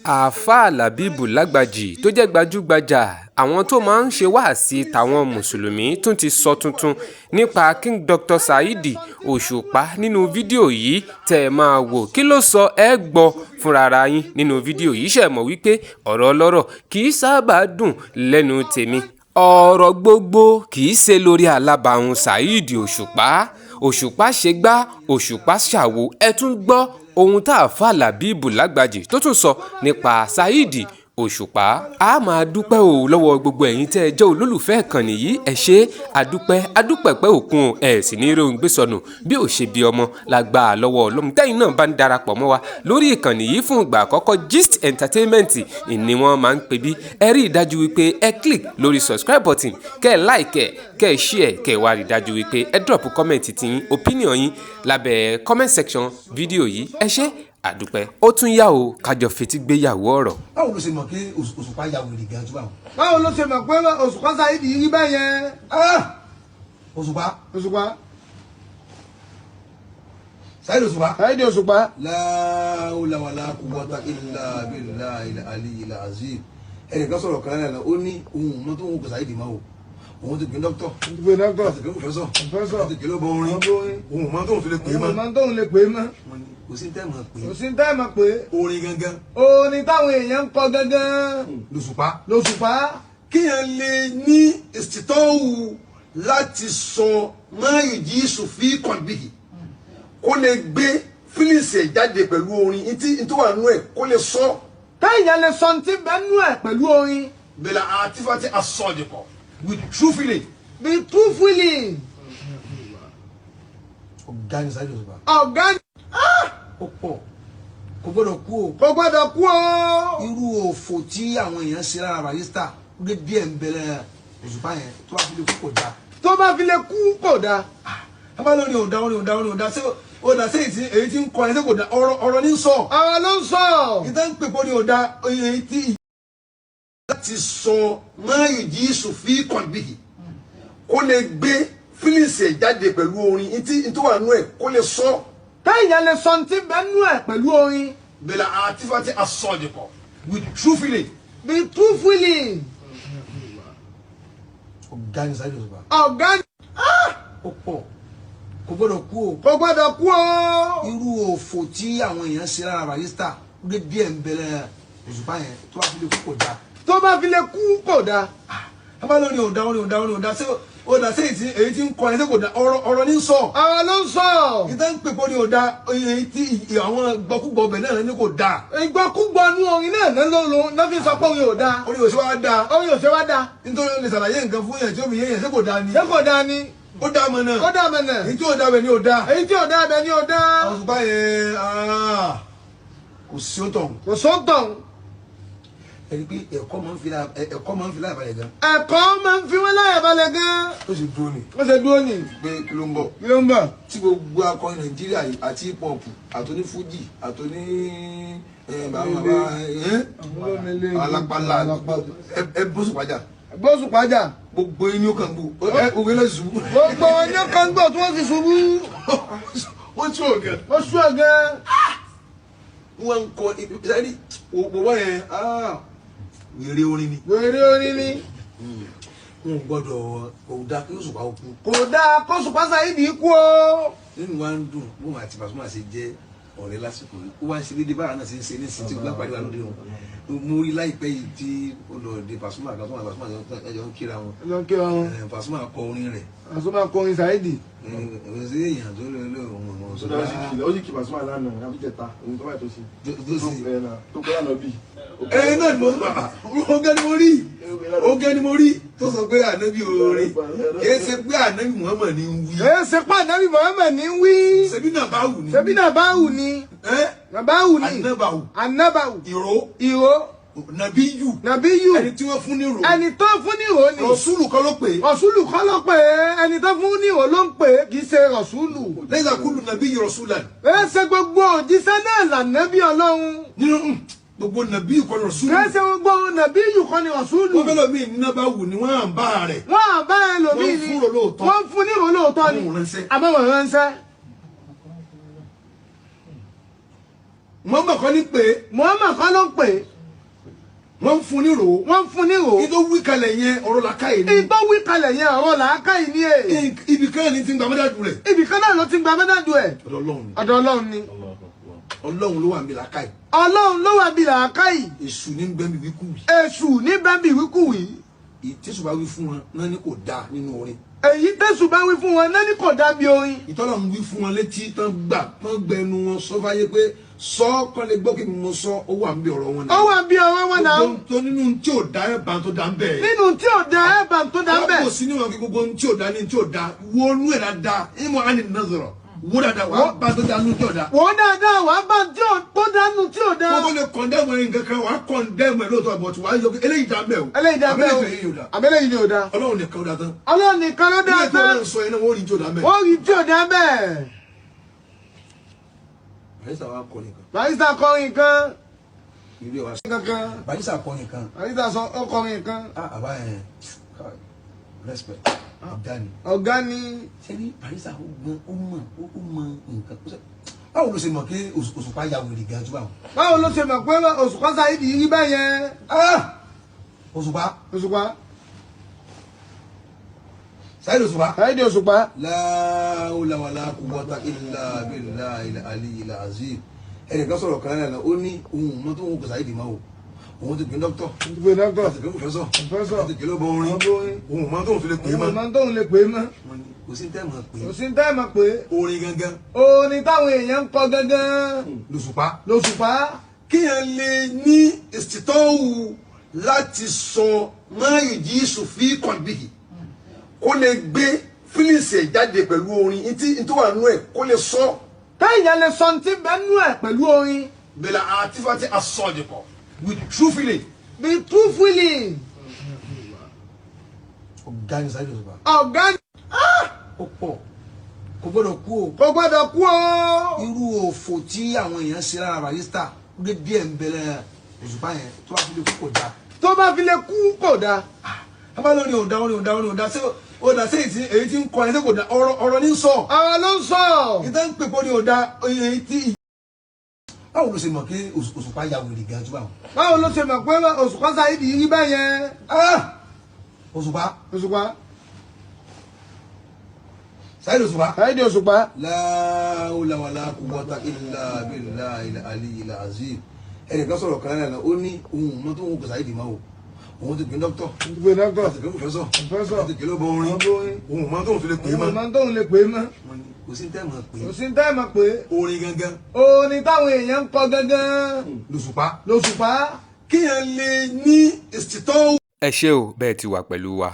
àáfàá Lábíbù Lágbájì tó jẹ́ gbajúgbajà àwọn tó máa ń ṣe wáàsí tàwọn mùsùlùmí tún ti sọ tuntun nípa King Dr. Saheed Òṣùpá nínú fídíò yìí tẹ́ ẹ máa wò kí ló sọ ẹ gbọ́ fúnra yín nínú fídíò yìí ṣe mọ̀ wípé ọ̀rọ̀ ọlọ́rọ̀ kì í sábà dùn lẹ́nu tèmi ọ̀rọ̀ gbogbo kì í ṣe lórí alábàáhùn Saheed Òṣùpá ṣe gbá Òṣùpá ṣàwo ẹ tún gbọ́ ohun tá àáfàá Lábíbù Lágbájì tó tún sọ nípa Saheed Òṣùpá. A máa dúpẹ́ o lọ́wọ́ gbogbo ẹ̀yin tẹ́ ẹ jẹ́ olólùfẹ́ ìkànnì yìí ẹ ṣé adúpẹ́pẹ́ òkun ẹ̀ sì ní rohun gbé sọnù bí ò ṣe bí ọmọ lágbà lọ́wọ́ ọlọ́run tẹ́yìn náà bá ń darapọ̀ mọ́ wa lórí ìkànnì yìí fún ìgbà àkọ́kọ́ Gist Entertainment ni wọ́n máa ń pè bí ẹ rí i dájú wípé ẹ click lórí subscribe button kẹ́ ẹ like kẹ́ ẹ share kẹ́ ẹ wá rí i dájú wípé ẹ drop comment tiyín opinion yín lábẹ́ comment section fídíò yìí ẹ ṣé àdúpẹ́ ó tún yá o kájọ fetí gbéyàwó ọ̀rọ̀. báwo ló ṣe mọ̀ pé Òṣùpá ya wèrè gan tó báwo. báwo ló ṣe mọ̀ pé Òṣùpá Saheed yìí bẹ́ẹ̀ yẹn. Òṣùpá Saheed Òṣùpá. La hawla wala quwwata illa billahil aliyyil azim. ẹnìkan sọ̀rọ̀ kan náà ó ní ohun mọ́ tó ń kó Saheed máa wò òun ti gbé dókítà àti gbé pòfẹ́sọ̀ àti gbé lọ́bọ̀ orin ohun mọ́ tó ń fi lè pè é mọ́. kò sí tẹ́ mọ̀ pé orin gangan orin táwọn èèyàn ń kọ gangan lòṣùpá kíyàn lè ní ìsìtọ́wù láti sọ máyì jí sùfí kọ̀ǹbìkì kó lè gbé fílíìsì ẹ̀ jáde pẹ̀lú orin tó wà nú ẹ̀ kó lè sọ. téèyàn lè sọ ti bẹ́ẹ̀ nú ẹ̀ pẹ̀lú orin. bẹ̀rẹ̀ àtifàtì asọ́dìkọ̀ with true feeling. ọ̀gá ni Saheed Òṣùpá. ọ̀gá ni. ó pọ̀ kò gbọ́dọ̀ kú o. irú òfò tí àwọn èèyàn ṣe lára Barrister gbé díẹ̀ ń bẹ̀rẹ̀ Òṣùpá yẹn tó bá fi lè kú kò dáa. tó bá fi lè kú kò dáa. a bá lórí òdà ṣé òdà ṣé èyí tí ń kọ ẹ ṣé kò dáa ọ̀rọ̀ ní sọ. ọ̀rọ̀ ló ń sọ. ìtàn ń pè pọ̀ ní òdà èyí tí láti sọ máyì jí sùfí kọ̀ǹbìkì kó lè gbé fílíìsì ẹ̀ jáde pẹ̀lú orin tó wà nú ẹ̀ kó lè sọ. téèyàn lè sọ ti bẹ́ẹ̀ nú ẹ̀ pẹ̀lú orin. bẹ̀rẹ̀ àtifàtì asọ́dìkọ̀ with true feeling. ọ̀gá ni Saheed Òṣùpá. ọ̀gá ni. ó pọ̀ kò gbọ́dọ̀ kú o. irú òfò tí àwọn èèyàn ṣe lára Barrister gbé díẹ̀ ń bẹ̀rẹ̀ Òṣùpá yẹn tó bá fi lè kú kò dáa. tó bá fi lè kú kò dáa. a bá lórí òdà ṣé òdà ṣé èyí tí ń kọ ẹ ṣé kò dáa ọ̀rọ̀ ní sọ. ọ̀rọ̀ ló ń sọ. ìtàn ń pè pọ̀ ní òdà èyí tí àwọn gbọ́kúgbọ̀ ọbẹ̀ náà ní kò dáa. ìgbọ́kúgbọ̀ ní orin náà ló fi sọ pé orin ò dáa. orin òṣèwà dáa. nítorí ó lè ṣàlàyé nǹkan fún yẹn tí ó fi yé yẹn ṣé kò dáa ni. ó dáa mọ̀ náà. èyí tí ò dáa bẹ̀ ni ò dáa. Òṣùpá yẹn kò sí ó tọ̀hún. ẹni pé ẹ̀kọ́ máa ń fi láyà balẹ̀ gan. ẹ̀kọ́ máa ń fi wọ́n láyà balẹ̀ gan. ó sì dúró ni. pé kí ló ń bọ̀. tí gbogbo akọrin Nàìjíríà àti hip hop àtòní fújì àtòní bàbá alápàlà ẹ bọ́sùpá jà. gbogbo ẹni ó kàn gbó òwe lè ṣubú. gbogbo ẹni ó kàn gbó tí wọ́n ti ṣubú. wọ́n tún ọ̀gá. wọ́n ń kọ ìsẹ́rí òpòwọ́ yẹn wèrè orin ni. wọn gbọ́dọ̀ kò dáa kí Òṣùpá kú. kò dáa kó Òṣùpá Saheed kú o. nínú wa ń dùn bóun àti Pasuma ṣe jẹ́ ọ̀rẹ́ lásìkò yìí ó wá ń ṣe déédéé báwa náà ṣe ń ṣe ní ìsìn tí gbà pàdé wa lóde wọn. mo rí láìpẹ́ yìí tí olóòdè Pasuma kan tó wà Pasuma ẹjọ́ ń kíra wọn. Pasuma kọ orin rẹ̀. Pasuma kọ orin Saheed. ṣé èèyàn tó lé ohun ọ̀hún sọ́dọ̀ ó sì kí Pasuma lánàá àbíjẹta ohun tó báyìí tó ṣe tó kọ́ lánàá bíi. náà ni mo oge ni mo rí tó sọ pé ànábì orin kìí ṣe pé ànábì Muhammad ní ń wí. ṣebí náà bá wù ní. Ànábàwù. ìró. Nàbíyù. ẹni tí wọ́n fún ní ìró. ẹni tó fún ní ìró ni. Rọ̀súlù kọ́ ló pè é. ẹni tó fún ní ìró ló ń pè é kì í ṣe Rọ̀súlù. laysa kullu nabiyyin rasulan. ṣe gbogbo òjíṣẹ́ náà lànàbí Ọlọ́run. nínú gbogbo nàbíyù kọ́ ni Rọ̀súlù. ṣe gbogbo nàbíyù kọ́ ni Rọ̀súlù. wọ́n fẹ́ lómi Nàbàwù ni wọ́n à ń bá rẹ̀. ẹlòmíì ni wọ́n fún ní ìró lóòótọ́ ni àmọ́ wọ́n ránṣẹ́. Muhammad kan ní pé Muhammad kan ló ń pè é. wọ́n ń fún ní rò ó. Wọ́n ń fún ní rò ó. Kí tó wí kalẹ̀ yẹn ọ̀rọ̀ làákàyè ni. Ìtọ́ wí kalẹ̀ yẹn ọ̀rọ̀ làákàyè ni ẹ̀. Ibì kan ní ti ń gba mẹ́dàdù rẹ̀. Ibì kan náà ló ti ń gba mẹ́dàdù ẹ̀. Ọ̀dọ̀ Ọlọ́run ni. Ọ̀dọ̀ Ọlọ́run ni. Ọlọ́run ló wà níbi làákàyè. Ọlọ́run ló wà bí làákàyè. Èṣù ní bẹ́ẹ̀ mi wíkú wì. Èṣù ní bẹ́ẹ̀bì wíkúwì. Ìtẹ́sù bá wí fún wọn náà ní kò dáa nínú orin. Èyí tẹ̀sù bá wí fún wọn náà ní kò dàbí orin. Ìtọ́lọ́run wí fún wọn létí tán gbà tán gbẹnu wọn sọ fáyé pé sọ kọ́ lè gbọ́ kí mo sọ ó wà níbi ọ̀rọ̀ wọn náà. Ó wà bí ọwọ́ wọn náà. Gbogbo tó nínú tí ò dá ẹ̀ bá tó dá ń bẹ̀. Nínú tí ò da ẹ̀ bá tó dá Wọ́n bẹ́ẹ̀. kò sí níwọ̀n kí gbogbo tí ò dá ní tí ò dá wọnú ẹ̀ dáadáa ìmọ̀ àní nàzọ̀rọ̀ wó dáadáa wà á bá tó dá nínú tí ò dá. Wọ́n dáadáa wà á bá tó dánú tí ò da. Gbogbo lè kọ̀ndẹ́mù ẹ̀ nǹkan kan wà á kọ̀ndẹ́mù ẹ̀ lóòótọ́ bọ̀ tí wà á yọ eléyìí dá bẹ́ẹ̀ o. Eléyìí dá bẹ́ẹ̀ o. Àbẹ́lẹ́yìí ni ò da. Ọlọ́run nìkan ó dá tán. Ọlọ́run nìkan ló dá Ilé tán. ìtọ́lọ́run sọ iná wọ́n rí tí ò dá bẹ́ẹ̀. Wọ́n rí tí ò dá bẹ́ẹ̀. Barista wa kọrin kan. Barista kọrin kan. Ilé wa Kankan. Barista kọrin kan. Barista sọ ó kọrin kan. Àbá yẹn respect ọ̀gá ni. Ọ̀gá ni. Ṣé ní Barista ó gbọ́n ó mọ nǹkan. Báwo ló ṣe mọ̀ pé Òṣùpá ya wèrè gan tó báwọn? Báwo ló ṣe mọ̀ pé Òṣùpá Saheed rí bẹ́ẹ̀ yẹn? Òṣùpá. Òṣùpá. Saheed Òṣùpá. Saheed Òṣùpá. La hawla wala quwwata illa billahil aliyyil azim. Ẹnìkan sọ̀rọ̀ kan náà ó ní ohun mọ́ tó ń kọ Saheed máa wò. Òun ti pè ní dókítọ̀. Ìgbé dọ́kítọ̀. Àti pé pòfẹ́sọ̀. Pòfẹ́sọ̀. Àti pé ló bọ orin. Ohun mọ́ tó ń fi lè pè é mọ́. Òun máa tóun lè pè é mọ́. Kò sí tẹ́ mọ̀ pé Kò sí táìmọ̀ pé orin gangan orin táwọn èèyàn ń kọ gangan lòṣùpá. lòṣùpá. Kíyàn lè ní ìsìtọ́wù láti sọ máyìjí sùfí kọ̀ǹbìkì kó lè gbé fílíìsì ẹ̀ jáde pẹ̀lú orin ní tó wà nú ẹ̀ kó lè sọ. Táyà lè sọ ní ti bẹ́nu ẹ̀ pẹ̀lú orin. Bẹ̀rẹ̀ àtifàtì asọ́dìkọ̀ with true feeling. Be true feeling. Ọ̀gá ni Saheed Òṣùpá. Ọ̀gá ni. Ó pọ̀ kò gbọ́dọ̀ kú o. Kò gbọ́dọ̀ kú o. Irú òfò tí àwọn èèyàn ṣe lára Barrister gbé díẹ̀ ń bẹ̀rẹ̀ Òṣùpá yẹn tó bá fi lè kú kò dáa. Tó bá fi lè kú kò dáa. Abá lórí òdà ṣé òdà sí èyí tí ń kọ ẹ̀ ṣé kò dá ọ̀rọ̀ ní sọ. Ọ̀rọ̀ ló ń sọ. Ìtàn ń pè pọ̀ ní òdà èyí tí. Báwo ló ṣe mọ̀ pé Òṣùpá ya wèrè gan tó báwọn? Báwo ló ṣe mọ̀ pé Òṣùpá Saheed rí bẹ́ẹ̀ yẹn? Òṣùpá. Òṣùpá. Saheed Òṣùpá. Saheed Òṣùpá. La hawla wala quwwata illa billahil aliyyil azim. Ẹnìkan sọ̀rọ̀ kan náà ó ní ohun mọ́ tó ń kọ Saheed máa wò. Òun ti pè ní dókítọ̀. Ìgbé dọ́kítọ̀. Àti pé pòfẹ́sọ̀. Pòfẹ́sọ̀. Àti pé ló bọ orin. Ohun mọ́ tó ń fi lè pè é mọ́. Òun máa tóun lè pè é mọ́. Kò sí tẹ́ mọ̀ pé Kò sí táìmọ̀ pé orin gangan orin táwọn èèyàn ń kọ gangan lòṣùpá. lòṣùpá. Kíyàn lè ní ìsìtọ́wù. ẹ ṣé o bẹ́ẹ̀ ti wà pẹ̀lú wa.